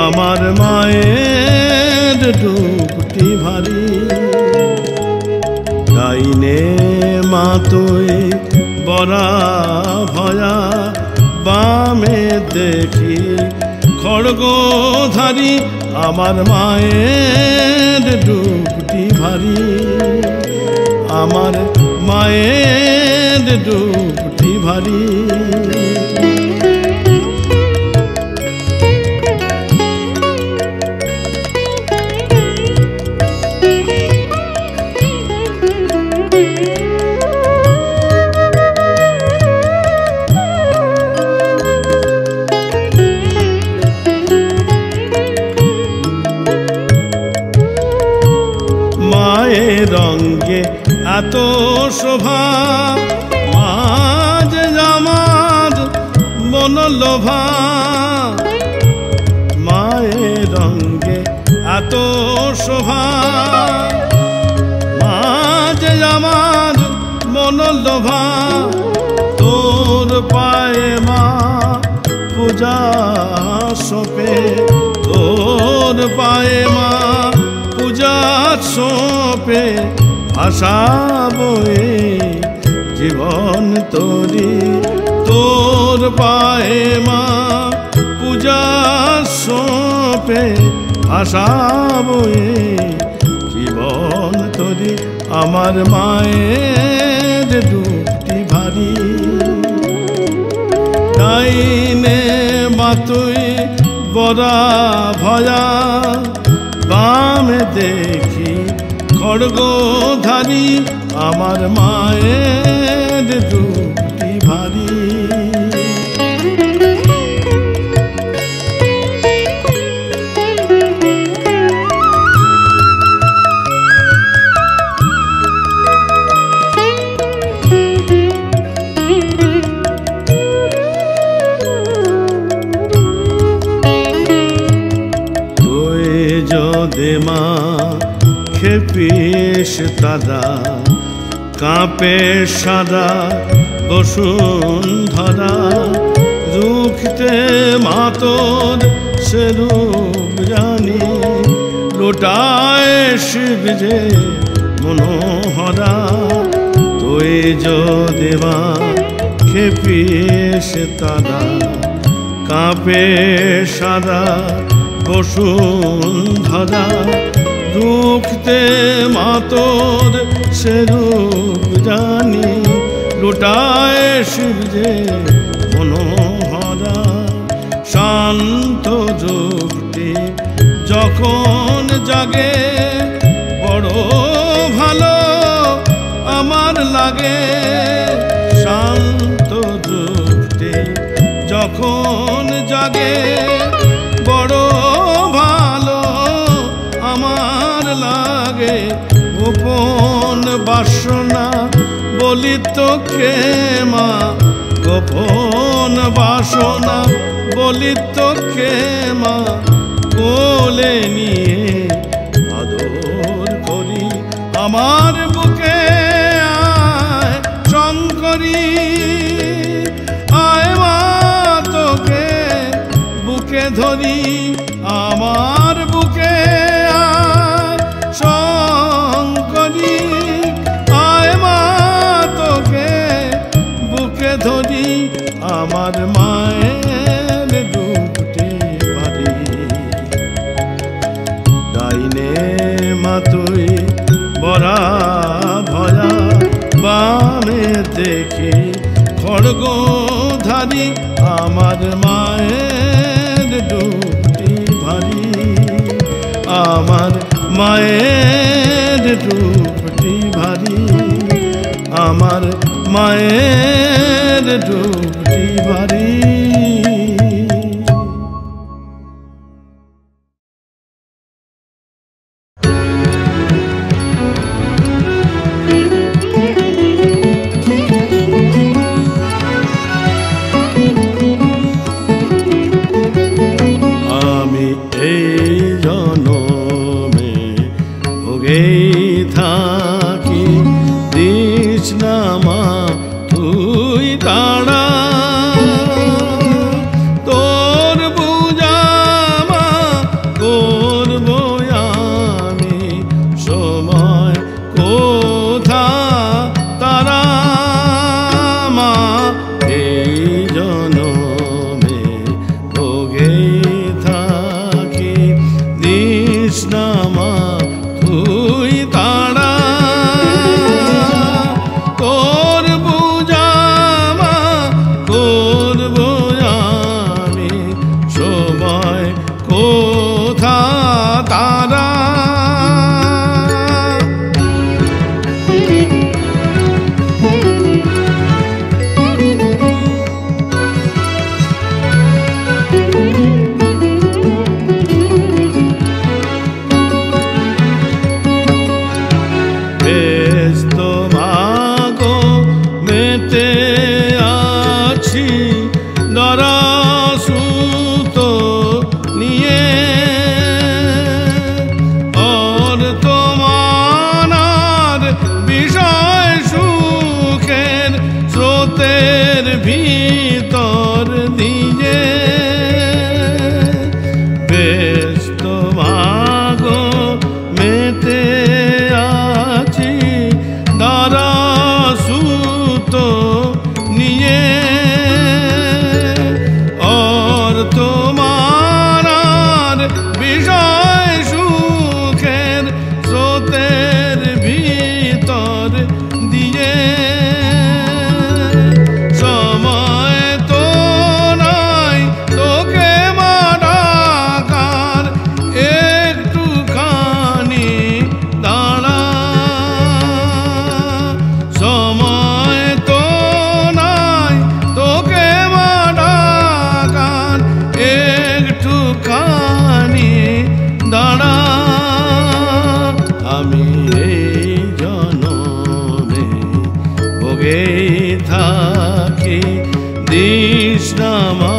আমার মায়ের বুকটি ভারী। ডাইনে মা তুই বরা ভয়া, বামে দেখি খড়গধারী। আমার মায়ের বুকটি ভারী, আমার মায়ের বুকটি ভারী। মায়ের রঙ্গে এত শোভা, মাঝে আমার মনোলোভা। মায়ের রঙ্গে এত শোভা, মাঝে আমার মনোলোভা। তোর পায়ে মা পূজা সোপে, তোর পায়ে মা পূজা সোপে। ভাসাবো জীবন তোরি, তোর পায়ে মা পূজা সোপে। ভাসাবো জীবন তোরি, আমার মায়ের বুকটি ভারী। ডাইনে মা তুই বরা ভয়া, বামে দেখি খড়গধারী। আমার মায়ের বুকটি ভারী। দে মা খেপিস তারা, কাঁপে সারা বসুন্ধরা। রুখতে মা তোর সে রূপ জানি, লোটায় শিব যে মনোহরা। তুই যদি মা খেপিস তারা, কাঁপে সারা বসুন্ধরা। রুখতে মা তোর সে রূপ জানি, লুটায় শিব যে মনোহরা। শান্ত যুগটি যখন জাগে, বড় ভালো আমার লাগে। শান্ত যুগটি যখন জাগে, বড় ভালো আমার লাগে। গোপন বাসনা বলি তোকে মা, গোপন বাসনা বলি তোকে মা। কোলে নিয়ে আদর করি, আমার বুকে আয় শঙ্করী। আয় মা তোকে বুকে ধরি, আমার বুকে আয় শঙ্করী। আয় মা তোকে বুকে ধরি, আমার মায়ের বুকটি ভারী। ডাইনে মা তুই বরা ভয়া, বামে দেখি খড়গধারী। আমার মায়ের বুকটি ভারী, আমার মায়ের বুকটি ভারী। আমার মায়ের বুকটি ভারী। আমি এই জনমে ভোগেই থাকি, দিস না মা তুই তাড়া। তারা ভিতর দিয়ে ব্যস্ত মাগো মেতে আছি দারা সুত নিয়ে और তোমার বিষয় সুখের স্রোতের ভিতর দিয়ে আমি এই জনমে ভোগে থাকি দিস না মা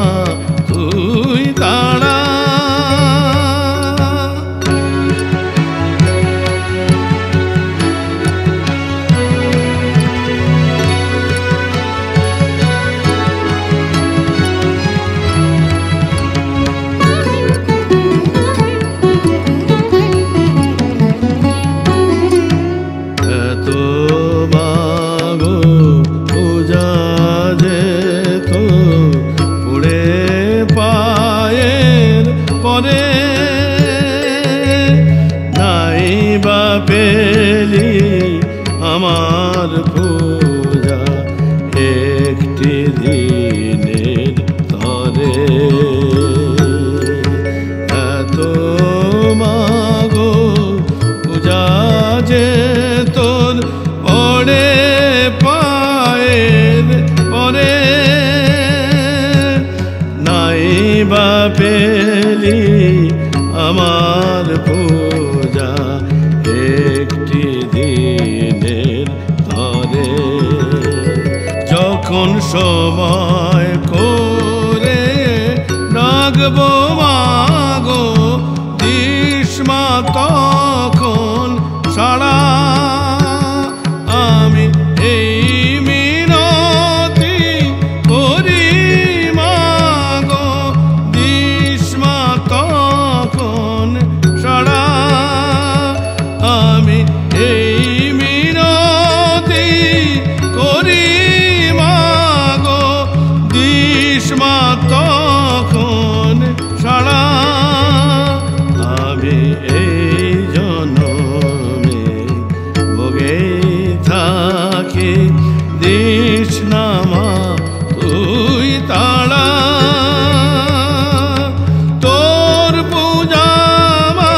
তুই তাড়া পেলি আমার পূজা একটি দিনের তরে এত মাগো পূজা যে তোর পড়ে পায়ের পরে নাই বা পেলি আমার পূজা একটি দিনের তরে যখন সময় করে ডাকবো মাগো দিস মা তখন সাড়া আমি এই মিনতি করি মাগো দিস মা তখন সাড়া আমি এই মিনতি করি মাগো দিস মা তখন সাড়া আমি এই জনমে ভোগে থাকি দিস না মা তুই তাড়া তোর পূজা মা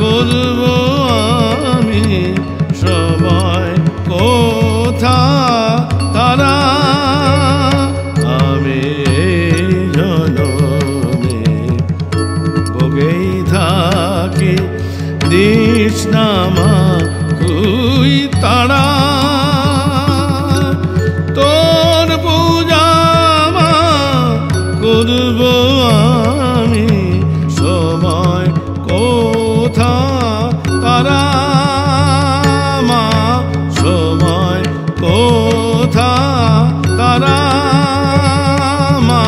করব আমি সময় কোথা তারা আমি এই জনমে ভোগেই থাকি দিস না মা তুই তাড়া তোর পূজা মা করব আমি সময় কোথা তারা মা সময় কোথা তারা মা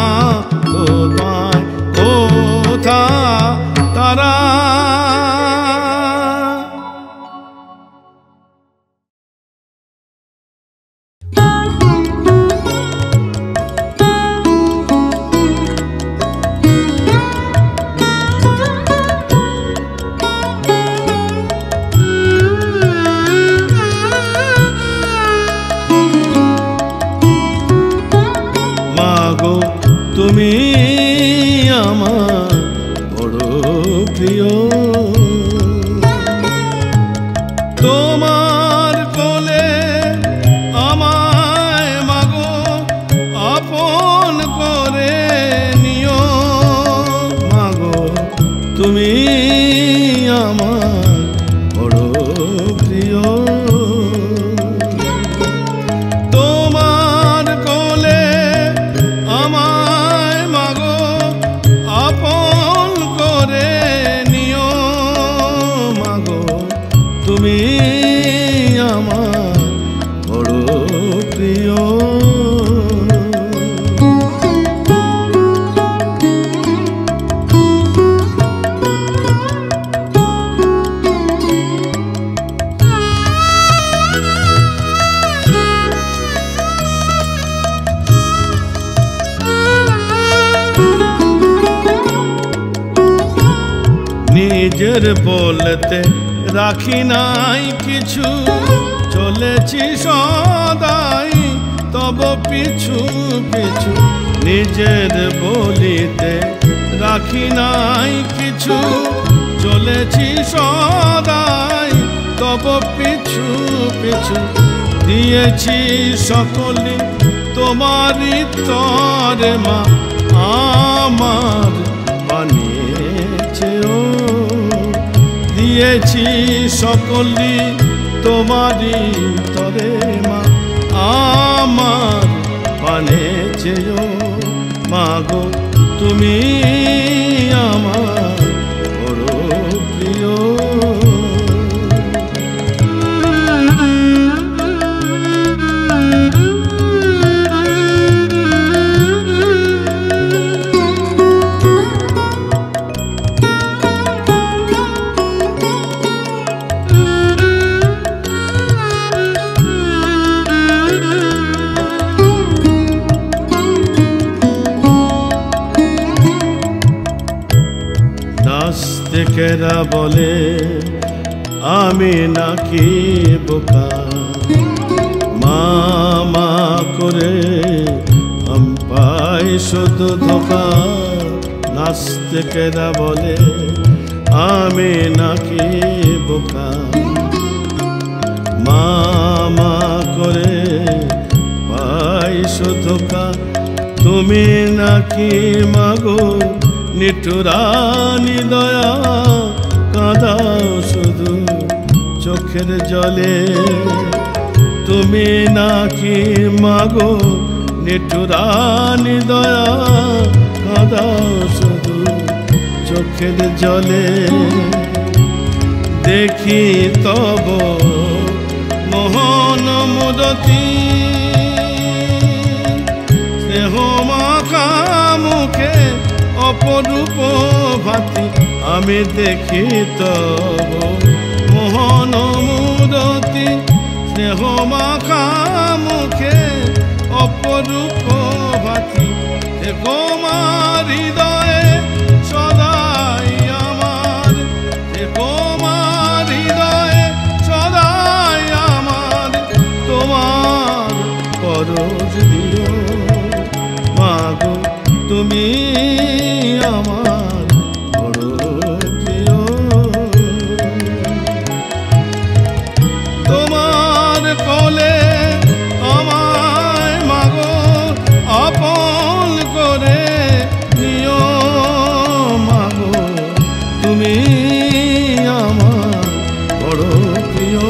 তোমায় কোথা তারা তুমি আমার বড় প্রিয় তুমি আমার বড় প্রিয়। তোমার কোলে আমায় মাগো আপন করে নিও মাগো, তুমি আমার বড় প্রিয়। নিজের বলতে রাখি নাই কিছু, চলেছি সদাই তব পিছু পিছু। নিজের বলিতে রাখি নাই কিছু, চলেছি সদাই তব পিছু পিছু। দিয়েছি সকলে তোমারই তরে মা, আমার বানিয়েছে ও। দিয়েছি সকলে তোমারই তরে মা, আমার বানিয়েছে ও। মাগো তুমি আমার বড় প্রিয়। নাস্তিকেরা বলে আমি নাকি বোকা, মা মা করে আমি পাই শুধু ধোকা। নাস্তিকেরা বলে আমি নাকি বোকা, মা মা করে পাই শুধু ধোকা। তুমি নাকি মাগো নিঠুরানি দয়া, কাঁদাও শুধু চোখের জলে। তুমি নাকি মাগো নিঠুরানি দয়া, কাঁদাও শুধু চোখের জলে। দেখি তব মোহন মুদতি, স্নেহ মাখা মুখে অপরূপ ভাতি। আমি দেখি তব মোহন মুদতি, স্নেহ মাখা মুখে অপরূপ ভাতি। তোমার হৃদয়ে সদাই আমার, তোমার হৃদয়ে সদাই আমার। তোমার পরশ দিও মাগো, তুমি আমার বড় প্রিয়। তোমার কোলে আমায় মাগো আপন করে নিও মাগো, তুমি আমার বড় প্রিয়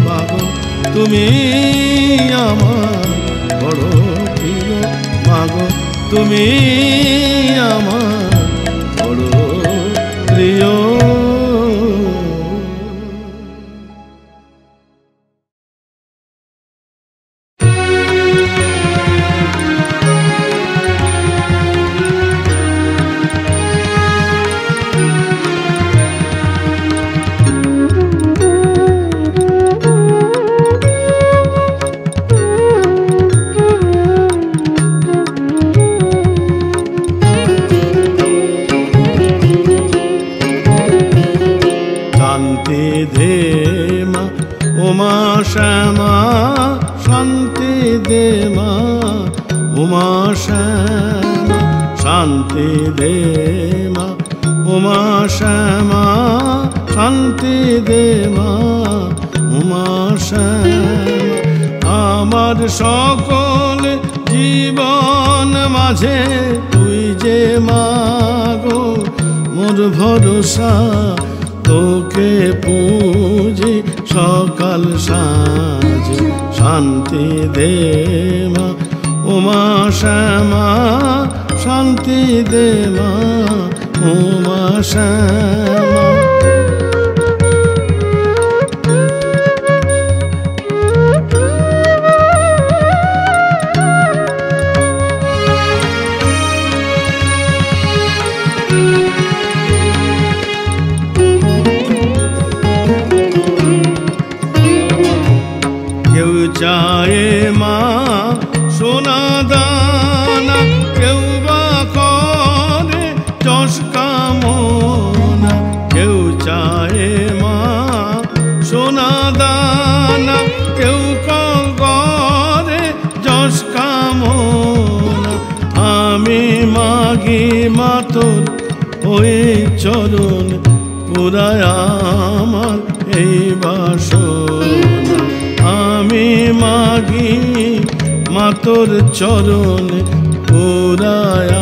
মাগো, তুমি আমার বড় প্রিয় মাগো, তুমি আমার বড় প্রিয়। শান্তি দে মা উমা শ্যামা, শান্তি দে মা উমা শ্যামা, শান্তি দে মা উমা শ্যামা, শান্তি দে মা উমা শ্যামা। আমার সকল জীবন মাঝে তুই যে মাগো মোর মোর ভরসা, তোকে পুজি সকাল সাঁঝ। শান্তি দে মা উমা শ্যামা, শান্তি দে মা উমা শ্যামা। কেউ চায় মা সোনা দানা, কেউ বা করে যশ কামনা। কেউ চায় মা সোনা দানা, কেউ করে যশ কামনা। আমি মাগি মা তোর ওই চরণ, পুরায় আমার এই বাসনা। আমি মাগি মা তোর চরণ, পুরায়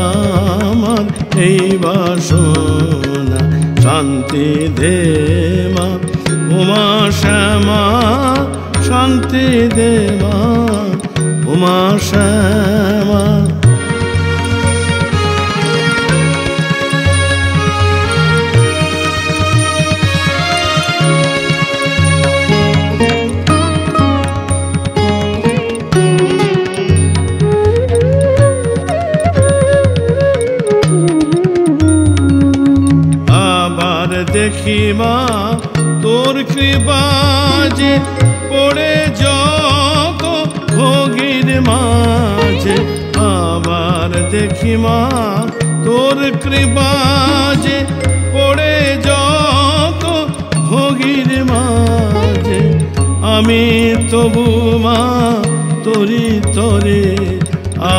আমার এই বাসনা। শান্তি দে মা উমা শ্যামা, শান্তি দে মা উমা শ্যামা। দেখি মা তোর কৃপা যে পড়ে যত ভোগীর মাঝে। আবার দেখি মা তোর কৃপা যে পড়ে যত ভোগীর মাঝে। আমি তবু মা তোরি তরে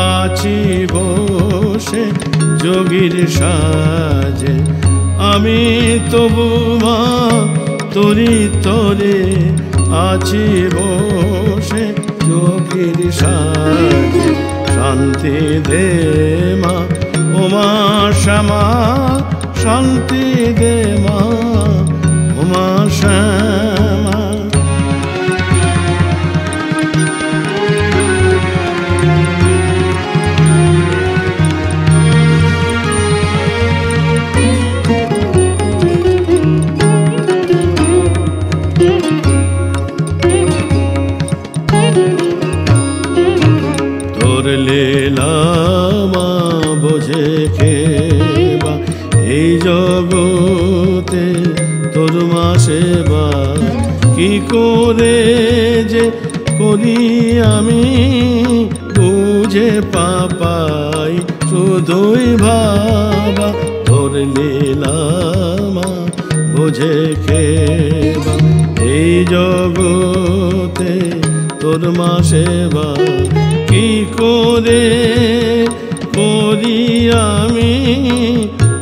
আছি বসে যোগীর সাজে। আমি তবু মা তোরি তরে আছি বসে যোগীর সাজে। শান্তি দে মা উমা শ্যামা, শান্তি দে মা উমা শ্যামা। লীলা মা বোঝে খেবা এই জগতে তোর মা সেবা। কি করে যে করি আমি বুঝে পাপাই শুধুই ভাবা। তোর লীলা মা বোঝে খেবা এই জগতে তোর মা সেবা। কি করে করি আমি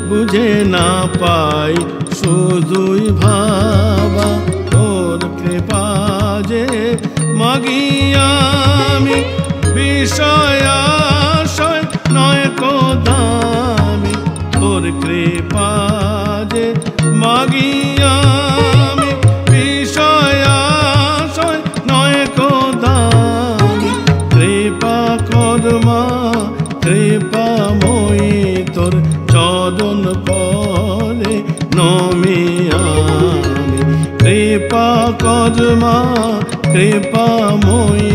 বুঝে না পাই শুধুই ভাবা। তোর কৃপা যে মাগি আমি, বিষয় আশয় নয় কো দামি। তোর কৃপা যে মাগি আমি, বিষয় আশয় নয় কো দামি। কৃপা কর মা কৃপাময়ী, তোর চরণ পরে নমি আমি। কৃপা কর মা কৃপাময়ী,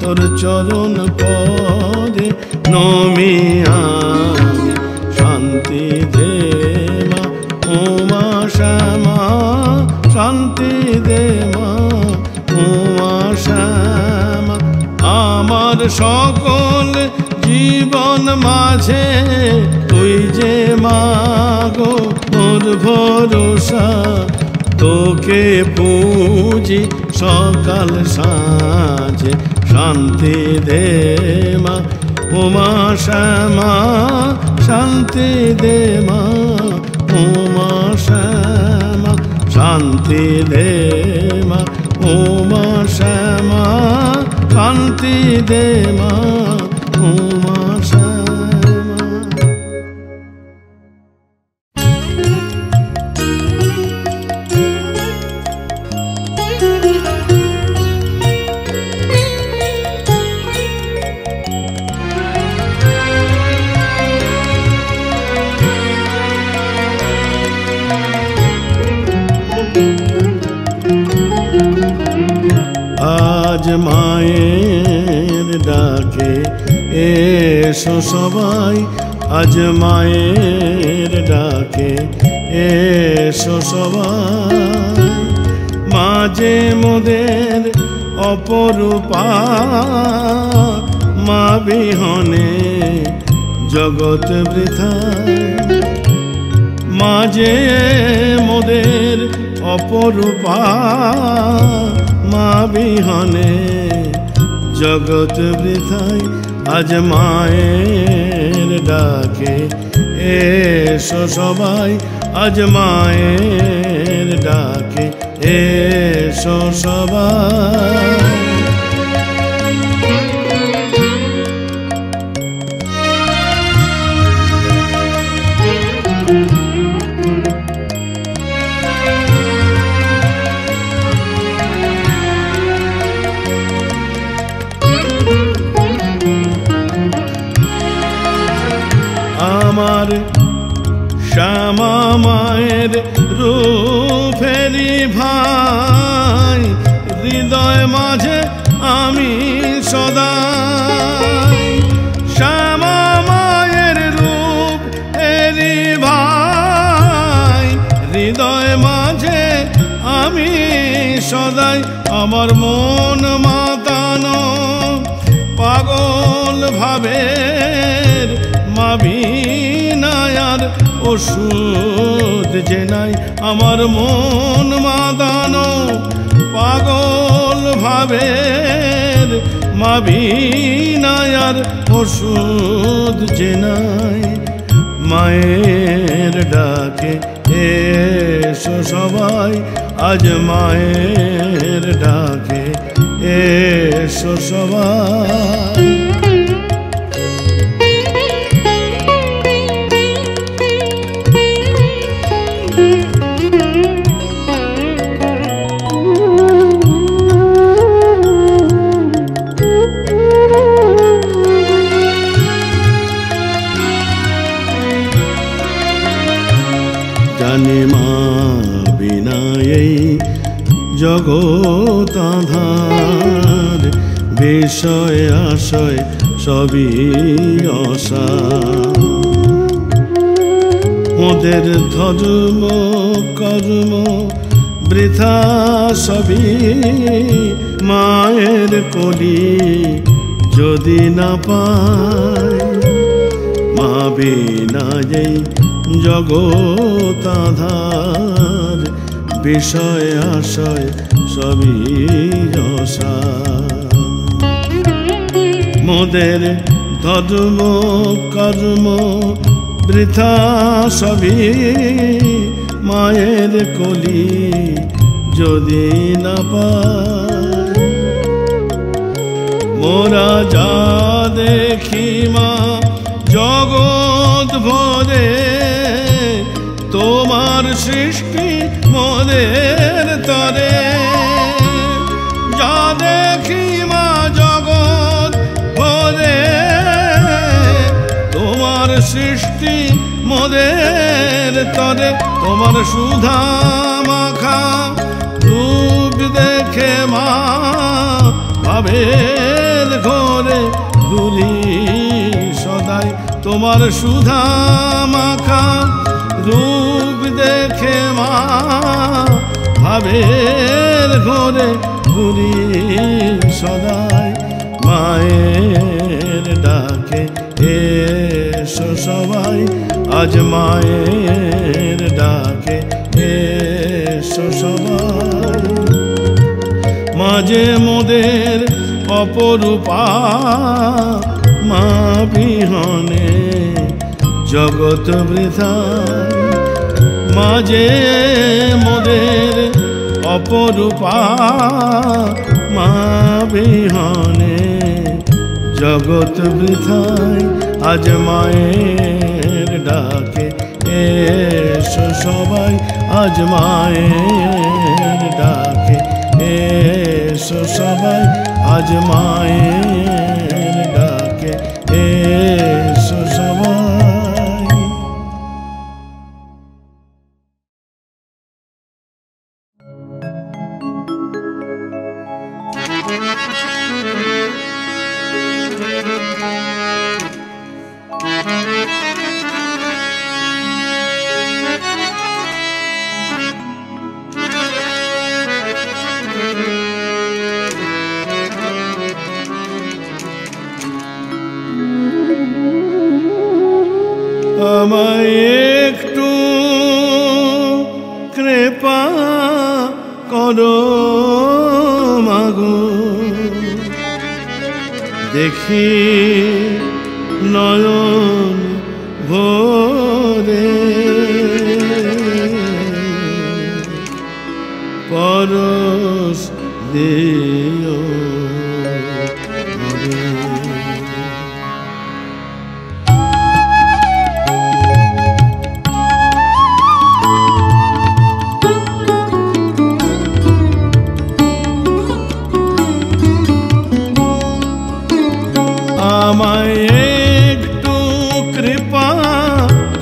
তোর চরণ পরে নমি আমি। শান্তি দে মা উমা শ্যামা, শান্তি দে মা উমা শ্যামা। আমার সকল জীবন মাঝে তুই যে মাগো মোর ভরসা। তোকে পুজি সকাল সাঁঝে। শান্তি দে মা উমা শ্যামা, শান্তি দে মা উমা শ্যামা। শান্তি দে মা উমা শ্যামা, শান্তি দে মা উমা শ্যামা। আজ মায়ের ডাকে এসো সবাই, আজ মায়ের ডাকে এসো সবাই। মাঝে মোদের অপরূপা, মা বিহনে জগৎ বৃথায়। মাঝে মোদের অপরূপা, মা বিহনে জগৎ বৃথায়। আজ মায়ের ডাকে এসো সবাই, আজ মায়ের ডাকে এসো সবাই। আমার শ্যামা মায়ের রূপেরি ভাই, হৃদয় মাঝে আমি সদাই। শ্যামা মায়ের রূপেরি ভাই, হৃদয় মাঝে আমি সদাই। আমার মন মাতানো পাগল ভাবের মা বিনায়ার ওষুধ যে নাই। আমার মন মাতানো পাগল ভাবের মা বিনায়ার ওষুধ যে নাই। মায়ের ডাকে এসো সবাই, আজ মায়ের ডাকে এসো সবাই। জানি মা বিনা এই জগৎ আঁধার, বিষয় আশয় সবই অসার। মোদের ধর্ম কর্ম বৃথা সবই, মায়ের কলি যদি না পায়। মা বিনা এই জগৎ আঁধার, বিষয় আশয় সবই অসার। মোদের ধর্ম কর্ম বৃথা সবই, মায়ের কলি যদি না পায়। মোরা যা দেখি মা জগৎ ভরে, তোমার সৃষ্টি মোদের তরে। যা দেখি মা জগৎ ভরে, তোমার সৃষ্টি মোদের তরে। তোমার সুধা মাখা রূপ দেখে মা ভাবের ঘরে ঘুরি সদাই। তোমার সুধা মাখা রূপ দেখে মা ভাবের ঘরে ঘুরি সদাই। মায়ের ডাকে এসো সবাই, আজ মায়ের ডাকে এসো সবাই। মাঝে মোদের অপরূপা, মা বিহনে জগৎ বৃথায়। মাঝে মোদের অপরূপা, মা বিহনে জগৎ বৃথায়। আজ মায়ের ডাকে এসো সবাই, আজ মায়ের ডাকে এসো সবাই, আজ মায়ের ডাকে এসো সবাই। করো মাগো দেখি নয়ন ভরে পরশ দিও মোরে। আমায় একটু কৃপা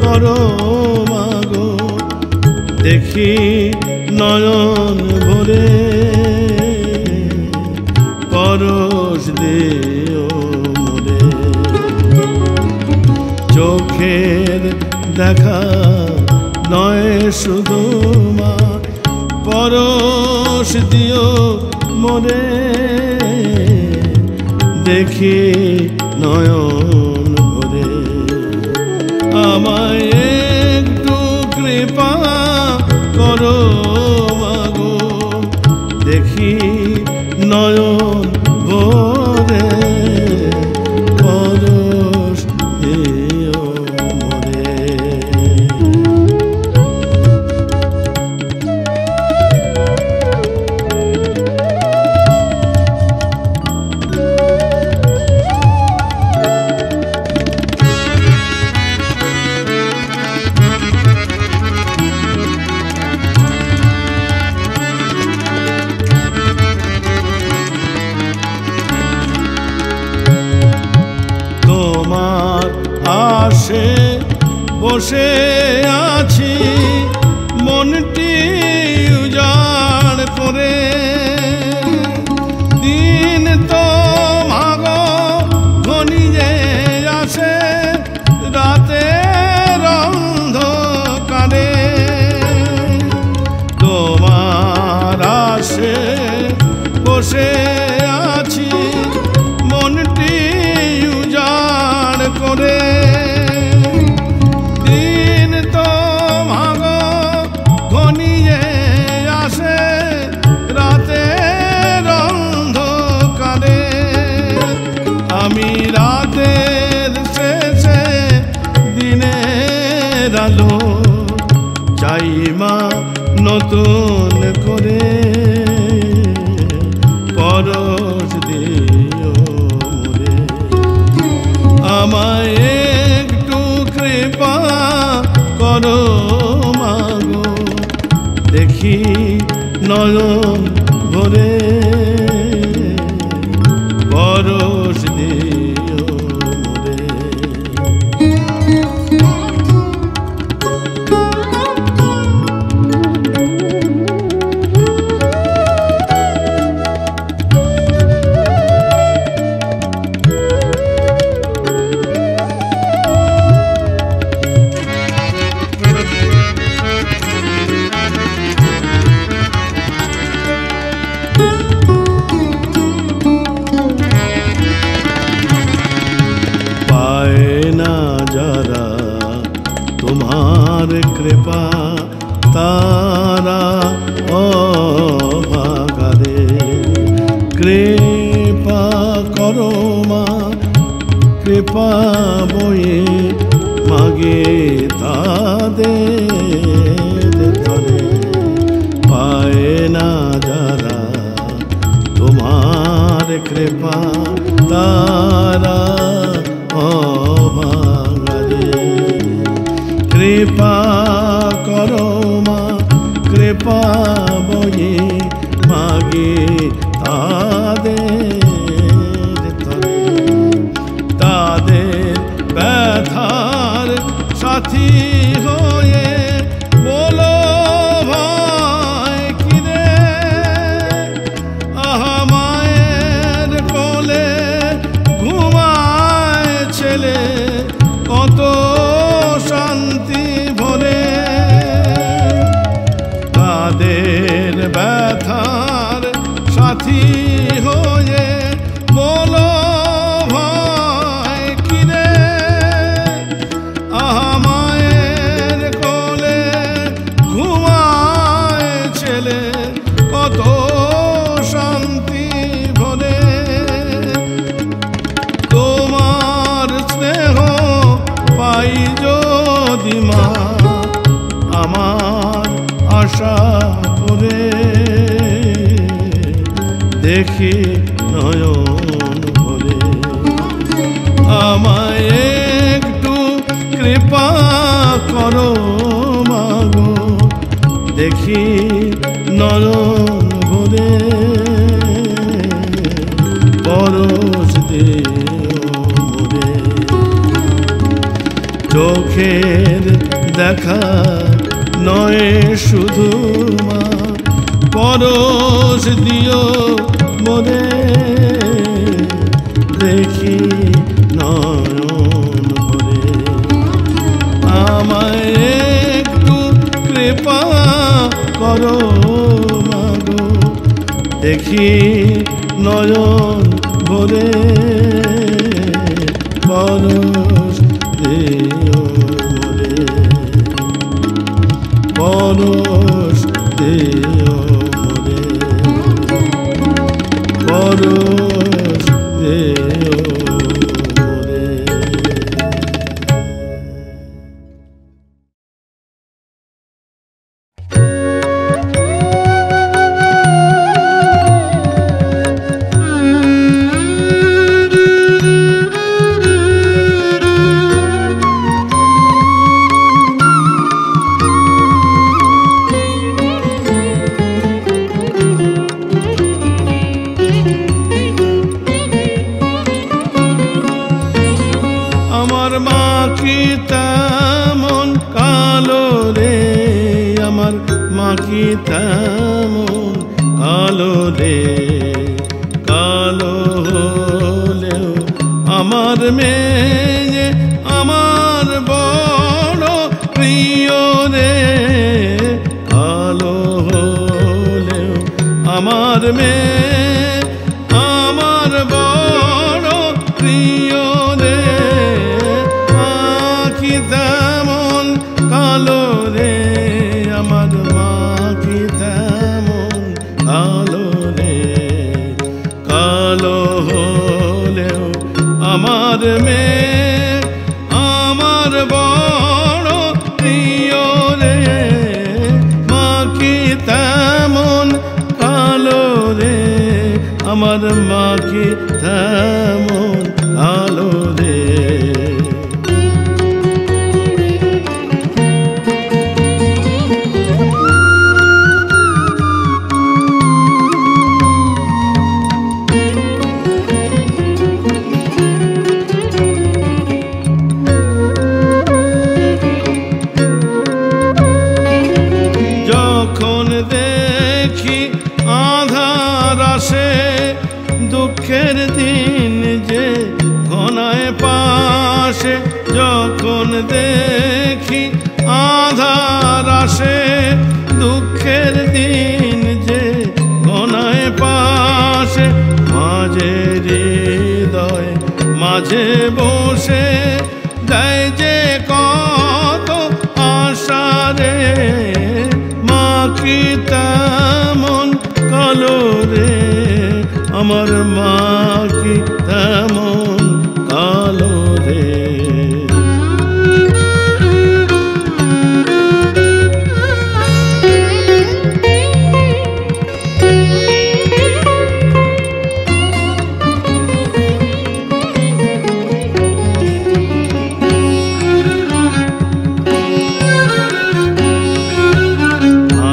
করো মাগো দেখি নয়ন ভরে পরশ দিও মোরে। চোখের দেখা নয় শুধু মা পরশ দিও মোরে দেখি নয়ন ভরে। আমায় একটু কৃপা করো মাগো দেখি নয়ন ভরে পরশ দিও মোরে। তোমার আশে বসে আছি মনটি উজাড় করে দিন তো মাগো ঘনিয়ে আসে রাতের অন্ধকারে। তোমার আশে বসে আছি মনটি উজাড় করে দিন তো ভাগো ঘনিয়ে আসে রাতের অন্ধকারে। আমি রাতের শেষে দিনের আলো চাই মা নতুন করে পরশ দিও মোরে। আমায় একটু কৃপা করো মাগো দেখি নয়ন ভরে পরশ দিও মোরে। যারা তোমার কৃপা তারা অভাগারে কৃপা করো মা কৃপা বয়ে মাগে তাদের ধরে পায় না যারা তোমার কৃপা তারা অভাগারে কৃপা করো মা কৃপা বয়ে মাগে তাদের ধরে তাদের ব্যথার সাথী হয়ে দেখি নয়ন ভরে। আমায় একটু কৃপা করো মাগো, দেখি নয়ন ভরে। পরশ দিও মোরে, চোখের দেখা নয় শুধু মা, পরশ দিও মোরে, দেখি নয়ন ভরে। আমায় একটু কৃপা করো মাগো, দেখি নয়ন ভরে। পরশ দিও মোরে, পরশ দিও মোরে, পরশ দিও মোরে। আমার মা কি তেমন কালো রে, আমার মা কি তেমন কালো রে। কালো হলেও আমার মেয়ে আমার বড় প্রিয় রে। কালো হলেও আমার মেয়ে আমার বড় প্রিয় রে। কি তেমন কালো রে, আমার মা কি তেমন কালো রে। কালো হলেও আমার মেয়ে আমার বড় প্রিয় রে। মা কি তেমন কালো রে, আমার মা কি তেমন কালো রে। যখন দেখি আধার আসে, দুঃখের দিন যে ঘনায় পাশে। যখন দেখি আধার আসে, দুঃখের দিন যে ঘনায় পাশে। মাঝে হৃদয় মাঝে বসে দেয় যে কত আশা রে। মা কি তেমন কালো রে, আমার মা কি তেমন কালো রে।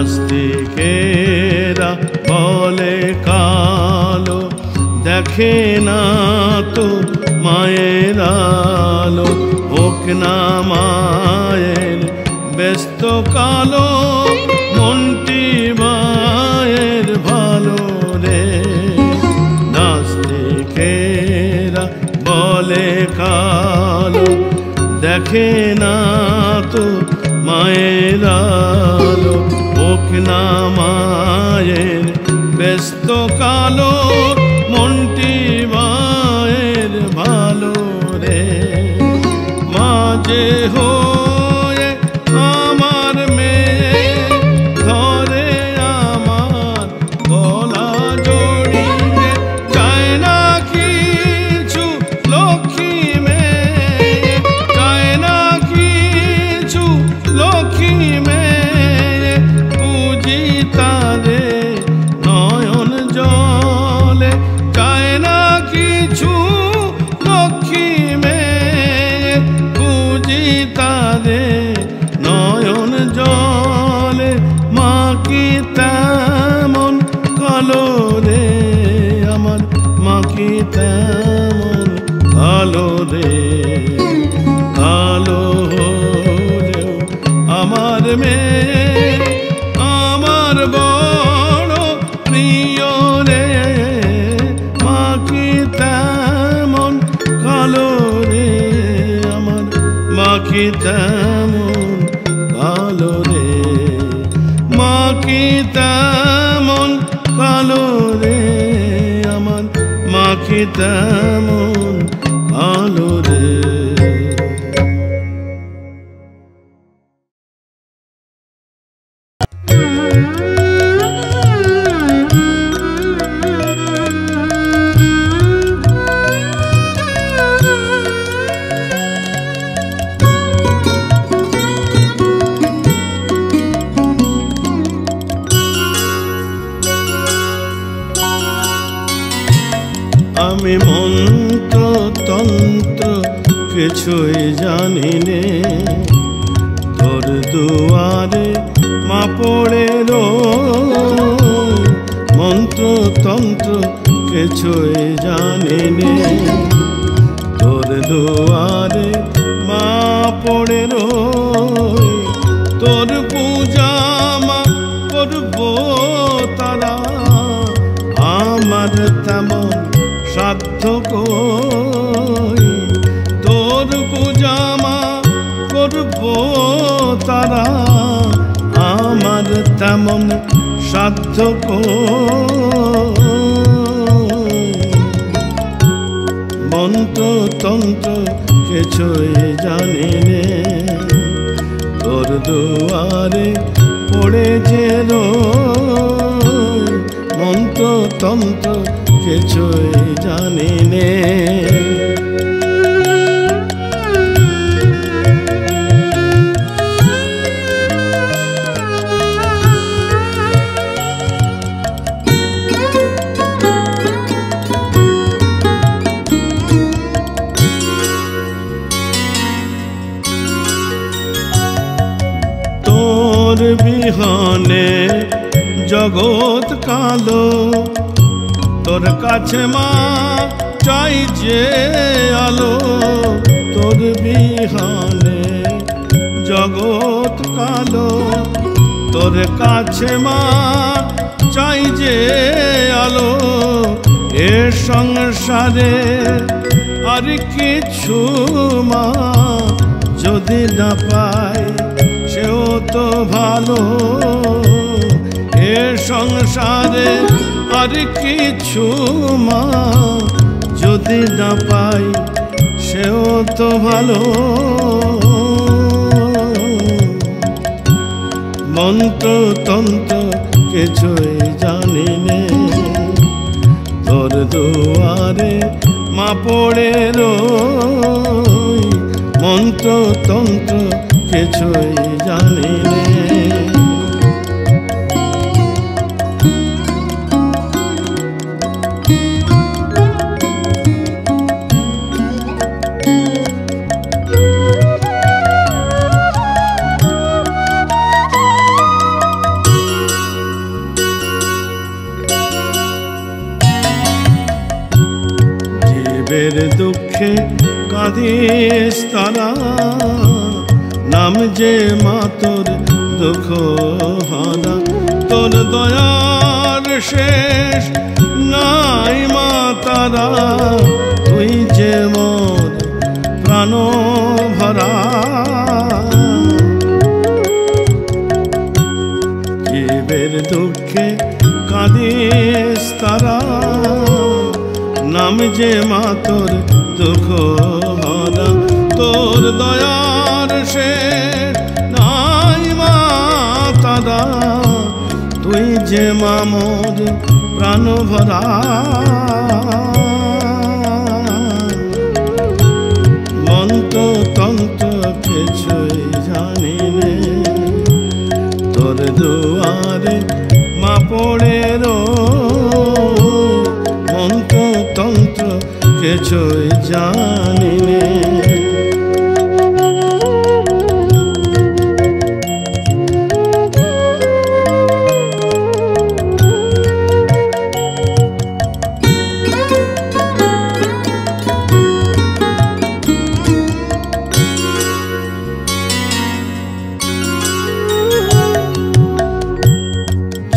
আস্তিকেরা বলে কালো, দেখে না তো মায়ের আলো। হোক না মায়ের ব্যস্ত কালো, মনটি মায়ের ভালো রে। নাস্তিকেরা বলে কালো, দেখে না তো মায়ের আলো। হোক না মায়ের ব্যস্ত কালো, মনটি মায়ের ভালো রে। মাঝে হয়ে আমার মেয়ে ধরে আমার গলা জড়িয়ে। চায় না কিছু লক্ষ্মী মেয়ে, চায় না কিছু লক্ষ্মী মেয়ে। পুজি তারে নয়ন জলে, কি তেমন কালো রে, মা কি তেমন কালো রে, আমার মা কি তেমন কালো রে। আমি মন্ত্র তন্ত্র কিছুই জানি নে, তোর দুয়ারে মা পড়ে রই, মন্ত্র তন্ত্র কিছুই জানি নে, তোর দুয়ারে মা পড়ে রই, তোর পূজা মা করব তারা, আমার তেমন সাধ্য কই, তোর পূজা মা করব তারা, আমার তেমন সাধ্য কই। মন্ত্র তন্ত্র কিছুই জানি নে, তোর দুয়ারে পড়ে যে রই, মন্ত্র তন্ত্র কিছুই জানি নে। তোর বিহনে জগৎ কালো, তোর কাছে মা চাই যে আলো, তোর বিহনে জগৎ কালো, তোর কাছে মা চাই যে আলো, এ সংসারে আর কিছু মা যদি না পায় সেও তো ভালো, এ সংসারে আর কিছু মা যদি না পাই সেও তো ভালো। মন্ত্র তন্ত্র কিছুই জানি নে, তোর দুয়ারে মা পড়ে রই, মন্ত্র তন্ত্র কিছুই জানি নে। জীবের দুঃখে কাঁদিস তারা, নাম যে মা তোর দুঃখ হারা, তোর দয়ার শেষ নাই মা তারা, তুই যে মোর প্রাণ ভরা। জীবের দুঃখে কাঁদিস তারা, নাম যে মা তোর দুঃখ হারা, তোর দয়ার শেষ নাই মা তারা, তুই যে মা মোর প্রাণ ভরা। মন্ত্র তন্ত্র কিছুই জানি নে, তোর দুয়ারে মা পড়ে রই, মন্ত্র তন্ত্র কিছুই জানি নে।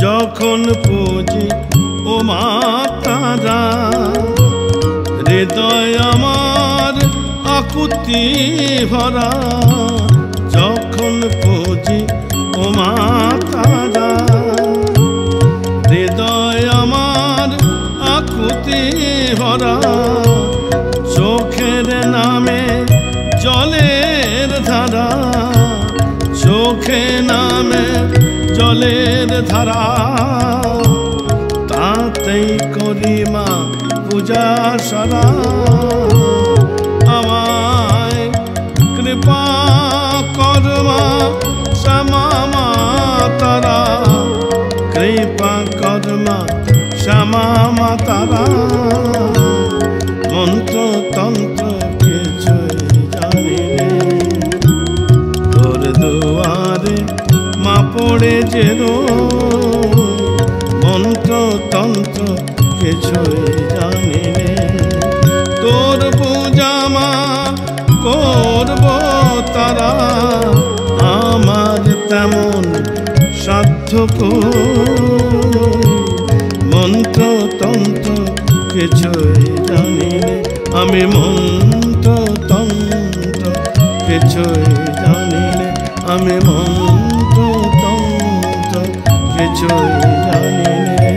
যখন পুজি ও মা তারা, হৃদয় আমার আকুল আকুতি ভরা যখন পুজি ও মা তারা, হৃদয় আমার আকুতি ভরা, চোখের নামে জলের ধারা, চোখে নামে জলের ধারা, তাতেই করি মা পূজা সারা। আমায় কৃপা কর মা শ্যামা মা তারা, কৃপা কর মা শ্যামা মা তারা। মন্ত্র তন্ত্র কিছুই জানি নে, তোর দুয়ারে মা পড়ে যে মন্ত্র তন্ত্র কিছুই জানি নে। তোর পূজা মা করব তারা, আমার তেমন সাধ্য মন্ত্র তন্ত্র কিছুই জানি নে। আমি মন্ত্র তন্ত্র কিছুই জানি নে, আমি মন্ত্র তন্ত্র কিছুই জানি নে।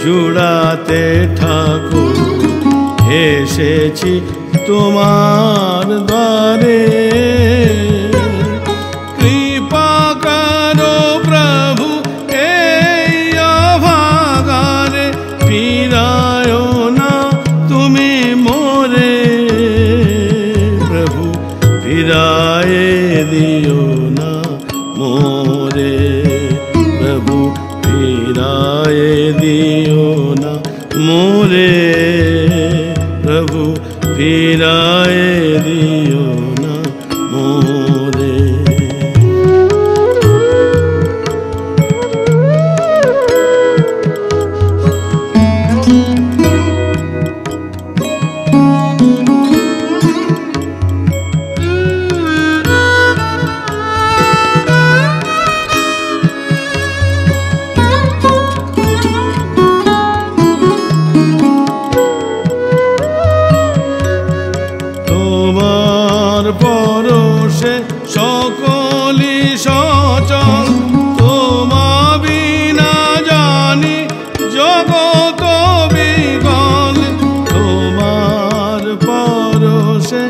জুড়াতে ঠাকুর এসেছি তোমার দ্বারে, কৃপা করো প্রভু এই অভাগারে, ফিরায় না তুমি মোরে, প্রভু ফিরায় দিও না মোরে, প্রভু ফিরায় দিও না মোরে, প্রভু ফিরায় দিও না মোরে। পরশে সকলি সচল, তোমা বিনা জানি জগত বিকল, তোমার পরশে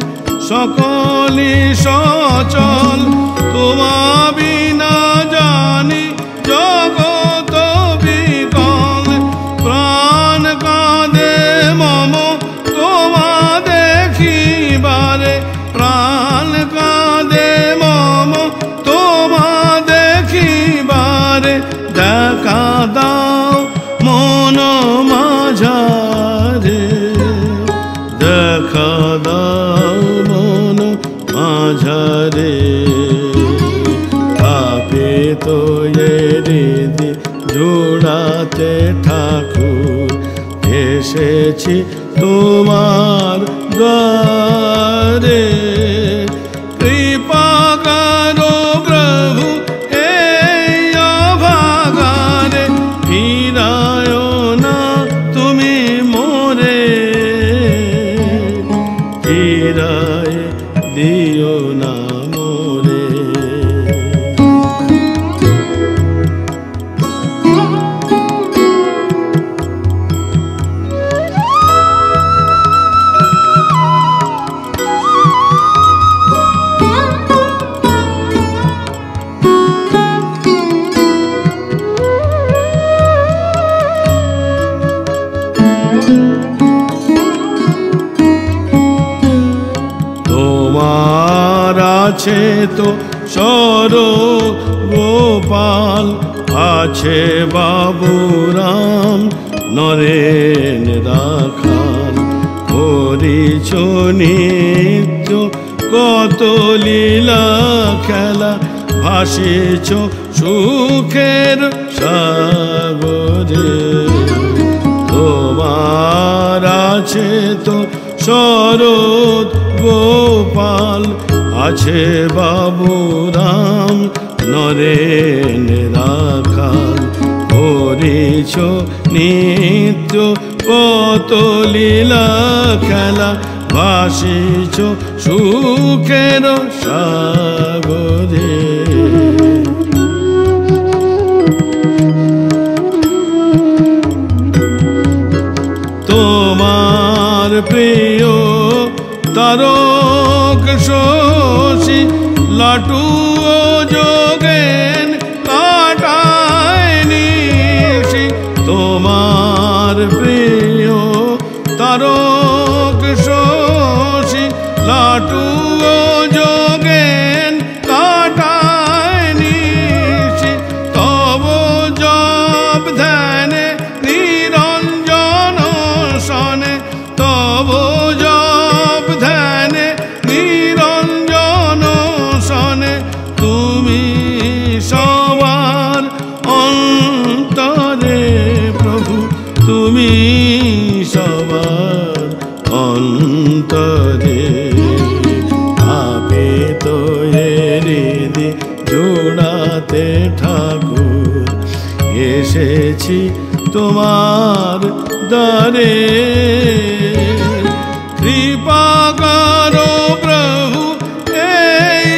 সকলি সচল, তোমা বিনা জানি জগত বিকল, প্রাণ কাঁদে মম তোমা দেখিবারে, প্রাণ কাঁদে মম তোমা দেখিবারে, দেখা দাও মন মাঝারে, দেখা দাও মন মাঝারে, পাপে তো হৃদি জোড়াতে ঠাকুর এসেছি তোমার দ্বারে, কৃপা করো প্রভু এই অভাগারে, ফিরায় না তুমি মোরে, ফিরায় দিও না মোরে। তোমার আছে তো সর গোপাল, আছে বাবুরাম নরেন রাখাল, করিছ নিত্য কত লীলা খেলা, ভাসিছ সুখের সাগরে। তোমার আছে তো শরৎ গোপাল, আছে বাবুরাম নরেন রাখাল, করিছ নিত্য কত লীলা খেলা, ভাসিছ সুখের সাগরে। তোমার প্রিয় তারক শশী লাটু ও যোগেন কাটায় নিশি, তোমার প্রিয় তারক শশী লাটু ও যোগেন কাটায় নিশি, তব জপ ধ্যানে নিরঞ্জন সনে, তব জপ ধ্যানে নিরঞ্জন সনে, তুমি সবার অন্তরে প্রভু, তুমি সবার অন্তরে। আপে তো হৃদি জোড়াতে ঠাকুর, এসেছি তোমার দ্বারে। কৃপা করো প্রভু এই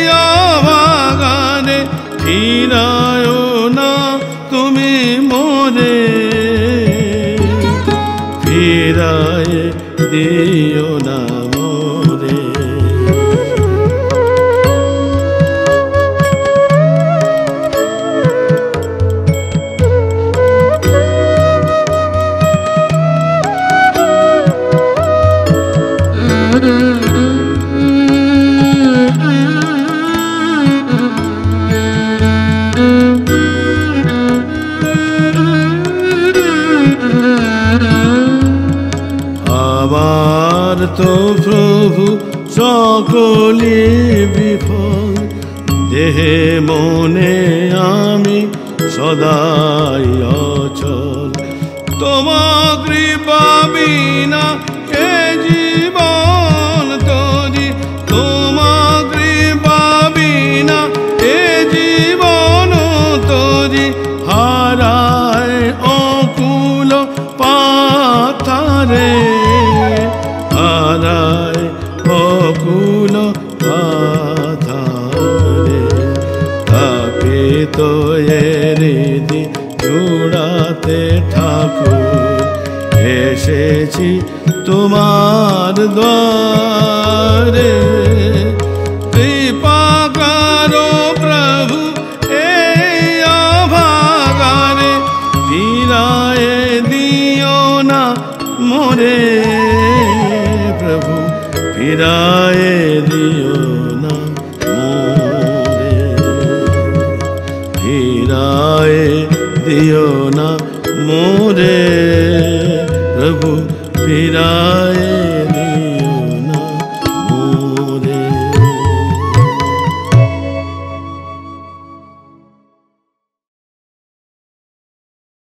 অভাগানে, ফিরায় না তুমি মোরে, ফিরায় দিও না মোরে। আমার তো প্রভু সকলি বিফল, দেহে মনে আমি সদাই অচল, তোমা কৃপা বিনা কে জীবন তরি, তোমা কৃপা বিনা কে জীবন তরি, হারায় অকুল পাথারে, হারায় অকুল পাথারে। তাকে তো হৃদি জোড়াতে ঠাকুর, এসেছি তোমার দ্বারে। কৃপা করো প্রভু এই অভাগারে, ফিরায় দিও না মোরে প্রভু, ফিরায় দিও না মোরে, ফিরায় দিও না মোরে প্রভু, ফিরায়